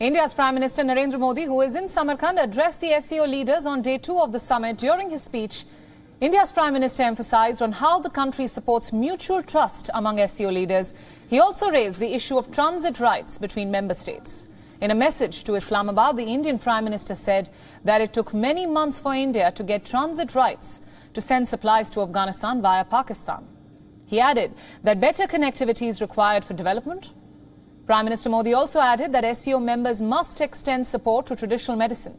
India's Prime Minister Narendra Modi, who is in Samarkand, addressed the SCO leaders on day 2 of the summit. During his speech, India's Prime Minister emphasized on how the country supports mutual trust among SCO leaders. He also raised the issue of transit rights between member states. In a message to Islamabad, the Indian Prime Minister said that it took many months for India to get transit rights to send supplies to Afghanistan via Pakistan. He added that better connectivity is required for development. Prime Minister Modi also added that SCO members must extend support to traditional medicine.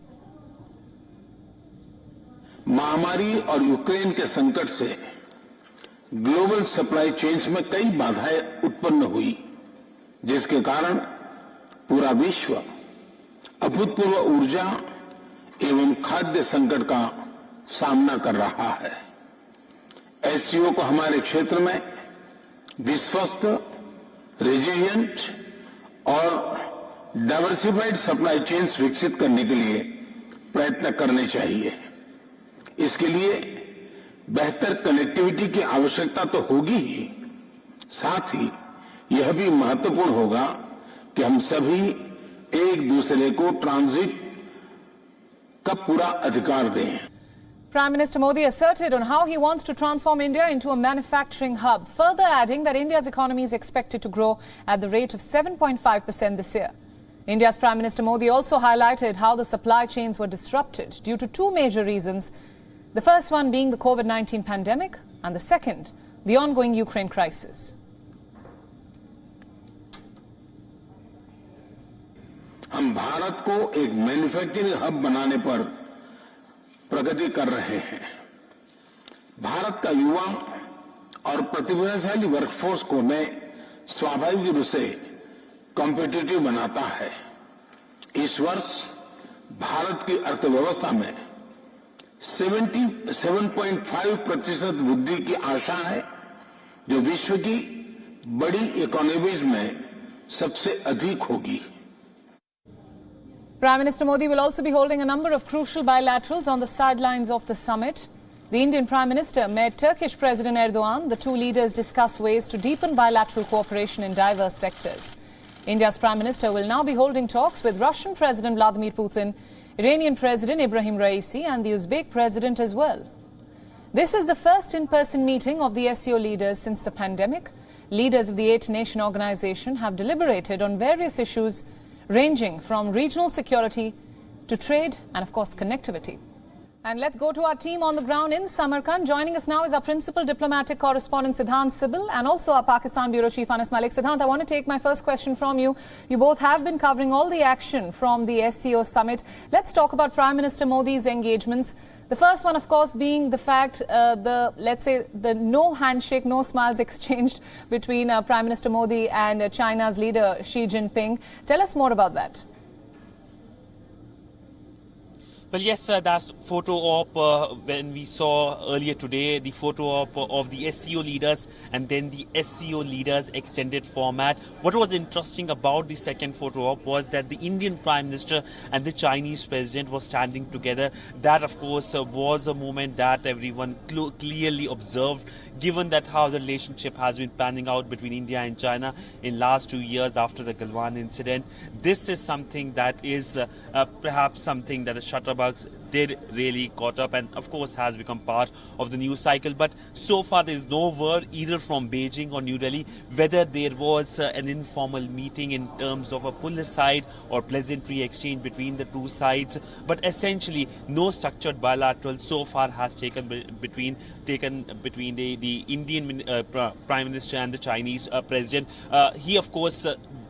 महामारी और Ukraine के संकट से global supply chains में कई बाधाएं उत्पन्न हुई, जिसके कारण पूरा विश्व अभूतपूर्व ऊर्जा एवं खाद्य संकट का सामना कर रहा है। एससीओ को हमारे क्षेत्र में विश्वस्त, रेजिलिएंट और डाइवर्सिफाइड सप्लाई चेन्स विकसित करने के लिए प्रयत्न करने चाहिए। इसके लिए बेहतर कनेक्टिविटी की आवश्यकता तो होगी ही, साथ ही यह भी महत्वपूर्ण होगा कि हम सभी एक दूसरे को ट्रांजिट का पूरा अधिकार दें। Prime Minister Modi asserted on how he wants to transform India into a manufacturing hub, further adding that India's economy is expected to grow at the rate of 7.5% this year. India's Prime Minister Modi also highlighted how the supply chains were disrupted due to two major reasons, the first one being the COVID-19 pandemic and the second, the ongoing Ukraine crisis. हम भारत को एक manufacturing hub बनाने पर प्रगति कर रहे हैं। भारत का युवा और प्रतिभाशाली वर्कफोर्स को मैं स्वाभाविक रूप से कॉम्पिटिटिव बनाता है। इस वर्ष भारत की अर्थव्यवस्था में 7.5% वृद्धि की आशा है, जो विश्व की बड़ी इकोनॉमीज में सबसे अधिक होगी। Prime Minister Modi will also be holding a number of crucial bilaterals on the sidelines of the summit. The Indian Prime Minister met Turkish President Erdogan. The two leaders discussed ways to deepen bilateral cooperation in diverse sectors. India's Prime Minister will now be holding talks with Russian President Vladimir Putin, Iranian President Ibrahim Raisi and the Uzbek President as well. This is the first in-person meeting of the SCO leaders since the pandemic. Leaders of the 8-nation organization have deliberated on various issues ranging from regional security to trade and, of course, connectivity. And let's go to our team on the ground in Samarkand. Joining us now is our principal diplomatic correspondent Siddhant Sibil and also our Pakistan Bureau Chief Anas Malik. Siddhant, I want to take my first question from you. You both have been covering all the action from the SCO summit. Let's talk about Prime Minister Modi's engagements. The first one, of course, being the fact, let's say, the no handshake, no smiles exchanged between Prime Minister Modi and China's leader Xi Jinping. Tell us more about that. Well, yes, that's photo op when we saw earlier today, the photo op of the SCO leaders and then the SCO leaders extended format. What was interesting about the second photo op was that the Indian Prime Minister and the Chinese President were standing together. That, of course, was a moment that everyone clearly observed, given that how the relationship has been panning out between India and China in last 2 years after the Galwan incident. This is something that is perhaps something that the shutterbugs did really caught up and of course has become part of the news cycle. But so far there is no word either from Beijing or New Delhi whether there was an informal meeting in terms of a pull aside or pleasantry exchange between the two sides. But essentially no structured bilateral so far has taken between the Indian Prime Minister and the Chinese President. He of course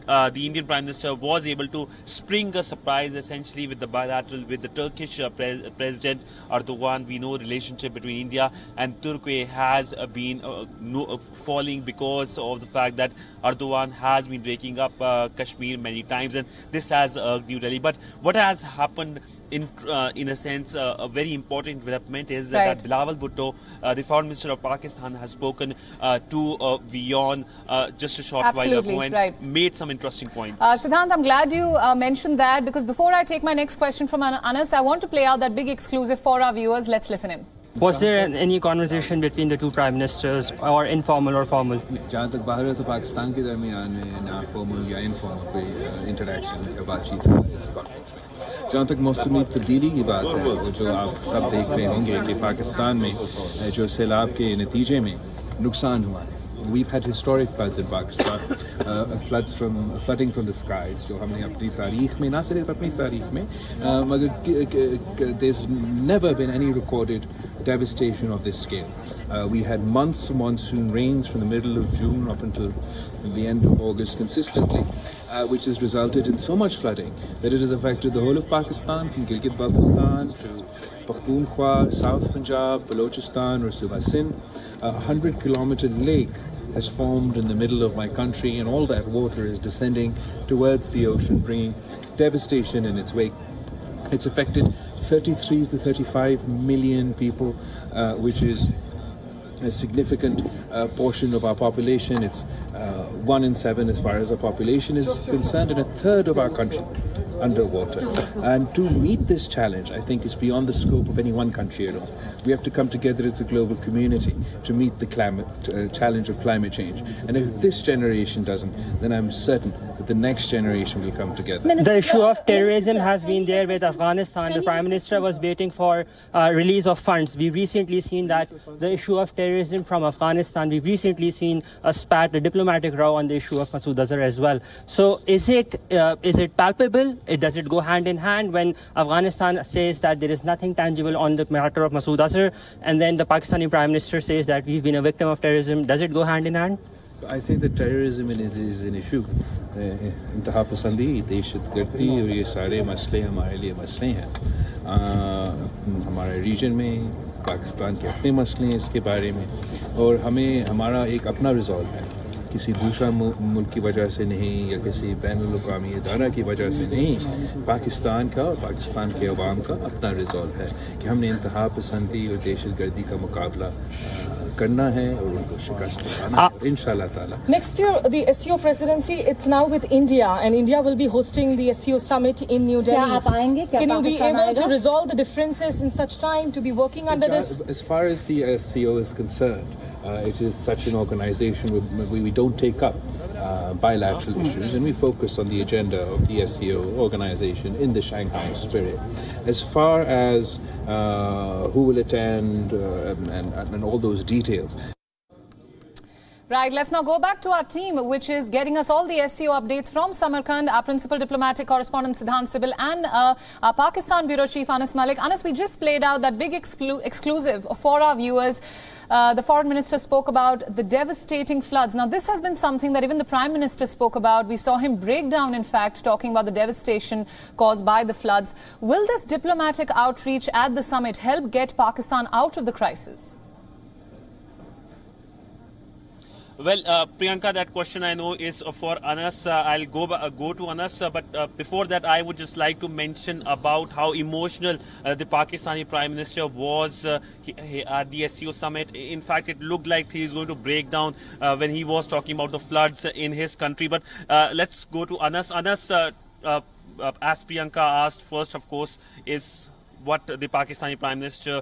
the Indian Prime Minister was able to spring a surprise essentially with the bilateral with the Turkish President Erdogan. We know the relationship between India and Turkey has been falling because of the fact that Erdogan has been breaking up Kashmir many times, and this has irked New Delhi. But what has happened in a sense, a very important development is that Bilawal Bhutto, the Foreign Minister of Pakistan, has spoken to WION just a short while ago and made some interesting points. Siddhant, I'm glad you mentioned that, because before I take my next question from Anas, I want to play out that big exclusive for our viewers. Let's listen in. Was there any conversation between the two prime ministers, or informal or formal? जहाँ तक भारत और पाकिस्तान के दरमियान ना formal या informal कोई interaction या बातचीत है इस कॉन्फ्रेंस में। जहाँ तक मौसमी तब्दीली की बात है, वो जो आप सब देख रहे होंगे कि पाकिस्तान में जो सैलाब के नतीजे में नुकसान हुआ है। We've had historic floods in Pakistan, flooding from the skies, जो हमने अपनी तारीख में, ना सिर्फ अपनी तारीख में, मगर there's never been any recorded devastation of this scale. We had months of monsoon rains from the middle of June up until the end of August consistently, which has resulted in so much flooding that it has affected the whole of Pakistan, from Gilgit-Baltistan to Pakhtunkhwa, South Punjab, Balochistan or Suba Sindh. A 100-kilometer lake has formed in the middle of my country, and all that water is descending towards the ocean, bringing devastation in its wake. It's affected 33 to 35 million people, which is a significant portion of our population. It's 1 in 7 as far as our population is concerned, and a third of our country underwater. And to meet this challenge, I think, is beyond the scope of any one country alone. We have to come together as a global community to meet the challenge of climate change. And if this generation doesn't, then I'm certain that the next generation will come together. The issue of terrorism has been there with Afghanistan. The Prime Minister was waiting for release of funds. We've recently seen that the issue of terrorism from Afghanistan, we've recently seen a spat, a diplomatic row on the issue of Masood Azhar as well. So is it palpable? Does it go hand in hand when Afghanistan says that there is nothing tangible on the matter of Masood Azhar, and then the Pakistani Prime Minister says that we've been a victim of terrorism? Does it go hand in hand? I think that terrorism is an issue. इंतहा पसंदी, दहशतगर्दी और ये सारे मसले हमारे लिए मसले हैं। हमारे रीजन में पाकिस्तान के अपने मसले हैं इसके बारे में, और हमारा एक अपना रिजॉल्व है। किसी दूसरा मुल्क की वजह से नहीं या किसी बैनुल-अक़वामी इदारा की वजह से नहीं, पाकिस्तान का और पाकिस्तान के अवाम का अपना रिजॉल्व है कि हमने इंतहा पसंदी और दहशतगर्दी का मुकाबला करना है और उनको शिकस्त दिलाना है, इंशाल्लाह ताला। Next year, the SCO presidency, it's now with India, and India will be hosting the SCO summit in New Delhi. क्या आप आएंगे? क्या Can you be able आएगा? to resolve the differences in such time to be working under this? As far as the SCO is concerned, it is such an organization where we don't take up bilateral issues, and we focus on the agenda of the SCO organization in the Shanghai spirit. As far as who will attend and all those details. Right, let's now go back to our team, which is getting us all the SCO updates from Samarkand, our principal diplomatic correspondent Siddhant Sibil, and our Pakistan Bureau Chief Anas Malik. Anas, we just played out that big exclusive for our viewers. The foreign minister spoke about the devastating floods. Now, this has been something that even the Prime Minister spoke about. We saw him break down, in fact, talking about the devastation caused by the floods. Will this diplomatic outreach at the summit help get Pakistan out of the crisis? Well, Priyanka, that question I know is for Anas. I'll go to Anas, but before that, I would just like to mention about how emotional the Pakistani Prime Minister was at the SCO summit. In fact, it looked like he is going to break down when he was talking about the floods in his country. But let's go to Anas. Anas, as Priyanka asked first, of course, is what the Pakistani Prime Minister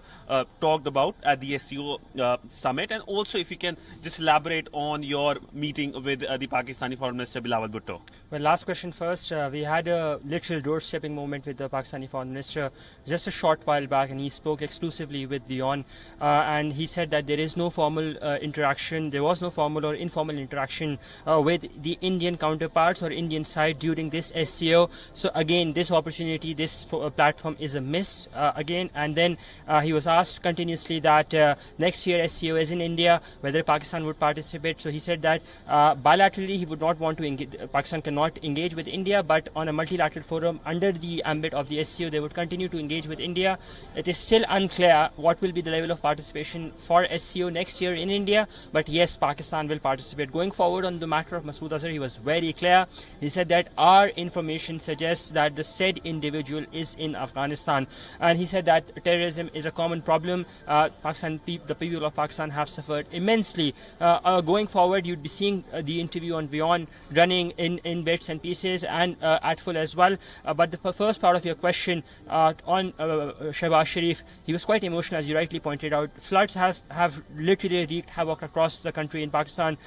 talked about at the SCO summit, and also if you can just elaborate on your meeting with the Pakistani Foreign Minister Bilawal Bhutto. Well, last question first. We had a literal door-stepping moment with the Pakistani Foreign Minister just a short while back, and he spoke exclusively with WION, and he said that there is no formal interaction, there was no formal or informal interaction with the Indian counterparts or Indian side during this SCO. So again, this opportunity, this platform is a miss. Again, and then he was asked continuously that next year SCO is in India, whether Pakistan would participate. So he said that bilaterally he would not want to engage, Pakistan cannot engage with India, but on a multilateral forum under the ambit of the SCO they would continue to engage with India. It is still unclear what will be the level of participation for SCO next year in India, but yes, Pakistan will participate. Going forward on the matter of Masood Azhar, he was very clear. He said that our information suggests that the said individual is in Afghanistan. And he said that terrorism is a common problem. The people of Pakistan have suffered immensely. Going forward, you'd be seeing the interview on WION running in bits and pieces and at full as well. But the first part of your question on Shehbaz Sharif, he was quite emotional, as you rightly pointed out. Floods have literally wreaked havoc across the country in Pakistan,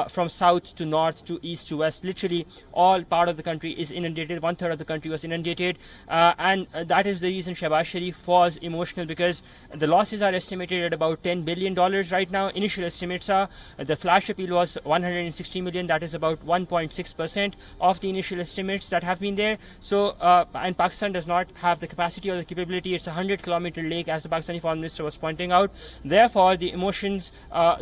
from south to north to east to west. Literally all part of the country is inundated. 1/3 of the country was inundated, and that is the reason Shehbaz Sharif was emotional, because the losses are estimated at about $10 billion right now. Initial estimates are the flash appeal was $160 million. That is about 1.6% of the initial estimates that have been there. So, and Pakistan does not have the capacity or the capability. It's a 100-kilometer lake, as the Pakistani foreign minister was pointing out. Therefore, the emotions,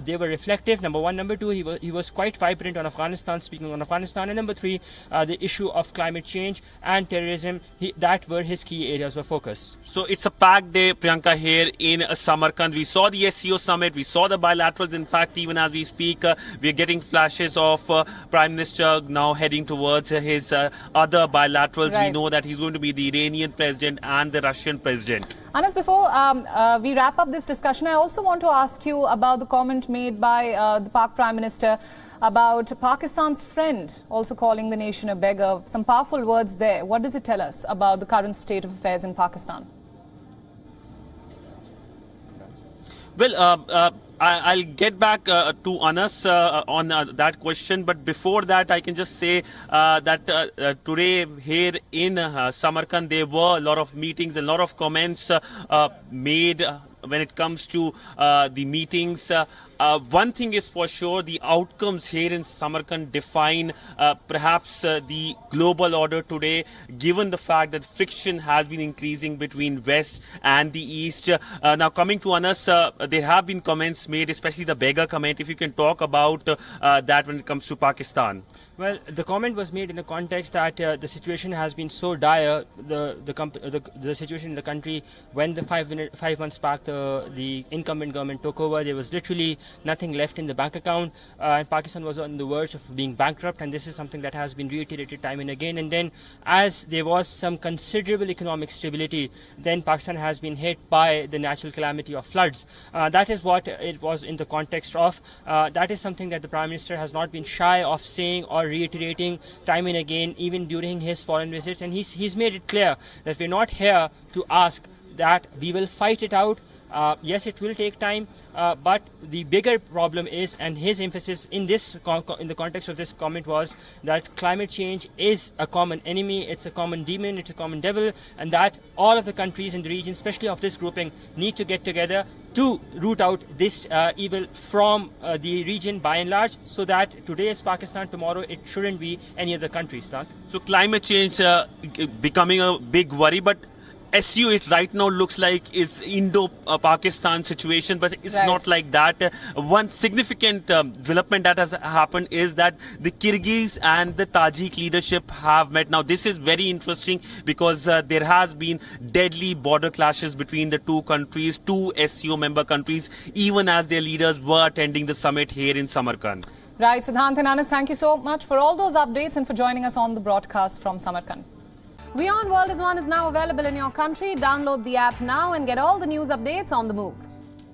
they were reflective. Number one. Number two, he was quite vibrant on Afghanistan, speaking on Afghanistan. And number three, the issue of climate change and terrorism, that were his key areas of focus. So it's a packed day, Priyanka, here in Samarkand. We saw the SCO summit, we saw the bilaterals. In fact, even as we speak, we are getting flashes of Prime Minister now heading towards his other bilaterals. Right. We know that he's going to be the Iranian president and the Russian president. Anas, before we wrap up this discussion, I also want to ask you about the comment made by the Pak Prime Minister about Pakistan's friend also calling the nation a beggar. Some powerful words there. What does it tell us about the current state of affairs in Pakistan? Well, I'll get back to Anas on that question, but before that I can just say that today here in Samarkand there were a lot of meetings, a lot of comments made when it comes to the meetings. One thing is for sure, the outcomes here in Samarkand define perhaps the global order today, given the fact that friction has been increasing between West and the East. Now coming to Anas, there have been comments made, especially the beggar comment. If you can talk about that when it comes to Pakistan. Well, the comment was made in the context that the situation has been so dire, the situation in the country, when the 5 months back the incumbent government took over, there was literally nothing left in the bank account, and Pakistan was on the verge of being bankrupt, and this is something that has been reiterated time and again. And then as there was some considerable economic stability, then Pakistan has been hit by the natural calamity of floods. That is what it was in the context of. That is something that the Prime Minister has not been shy of saying or reiterating time and again, even during his foreign visits, and he's made it clear that we're not here to ask that we will fight it out. Yes, it will take time, but the bigger problem is, and his emphasis in the context of this comment was, that climate change is a common enemy, it's a common demon, it's a common devil, and that all of the countries in the region, especially of this grouping, need to get together to root out this evil from the region by and large, so that today is Pakistan, tomorrow it shouldn't be any other countries. So climate change becoming a big worry, but SCO, it right now looks like is Indo-Pakistan situation, but it's right. not like that. One significant development that has happened is that the Kyrgyz and the Tajik leadership have met. Now, this is very interesting because there has been deadly border clashes between the two countries, two SCO member countries, even as their leaders were attending the summit here in Samarkand. Right, Siddhant and Anas, thank you so much for all those updates and for joining us on the broadcast from Samarkand. WION World is now available in your country. Download the app now and get all the news updates on the move.